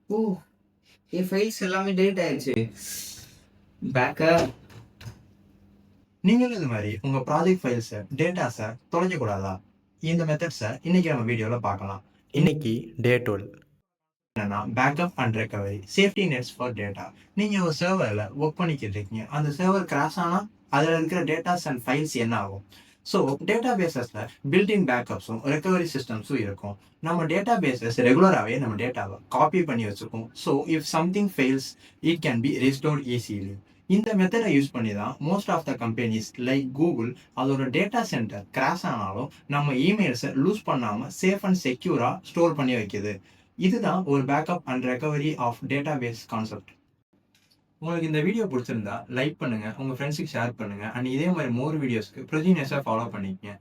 ஓ! என் files எல்லாமே delete ஆயிருச்சு. Backup. நீங்களும் இது மாதிரி உங்க ப்ராஜெக்ட் ஃபைல்ஸை டேட்டாஸை தொலைக்கக்கூடாதா? இந்த மெத்தட்ஸை இன்னைக்கு நம்ம வீடியோவில் பார்க்கலாம். இன்னைக்கு டே 12 என்னன்னா backup and recovery safety nets for data. நீங்கள் ஒரு சர்வரில் ஒர்க் பண்ணிக்கிட்டு இருக்கீங்க. அந்த சர்வர் கிராஷ் ஆனால் அதில் இருக்கிற டேட்டாஸ் அண்ட் ஃபைல்ஸ் என்ன ஆகும்? ஸோ டேட்டா பேசஸில் பில்டின் பேக்கப்ஸும் ரெக்கவரி சிஸ்டம்ஸும் இருக்கும். நம்ம டேட்டா பேசஸ் ரெகுலராகவே நம்ம டேட்டாவை காப்பி பண்ணி வச்சுருக்கோம். So if something fails it can be restored easily. இந்த மெத்தடை யூஸ் பண்ணி தான் most of the companies like Google அதோட டேட்டா சென்டர் கிராஷ் ஆனாலும் நம்ம இமெயில்ஸை லூஸ் பண்ணாமல் சேஃப் அண்ட் செக்யூராக ஸ்டோர் பண்ணி வைக்குது. இதுதான் ஒரு backup and recovery of database concept. உங்களுக்கு இந்த வீடியோ பிடிச்சிருந்தா லைக் பண்ணுங்க, உங்க ஃப்ரெண்ட்ஸுக்கு ஷேர் பண்ணுங்க, அண்ட் இதே மாதிரி மோர் வீடியோஸ்க்கு ப்ரொஜினியஸாக ஃபாலோ பண்ணிக்கங்க.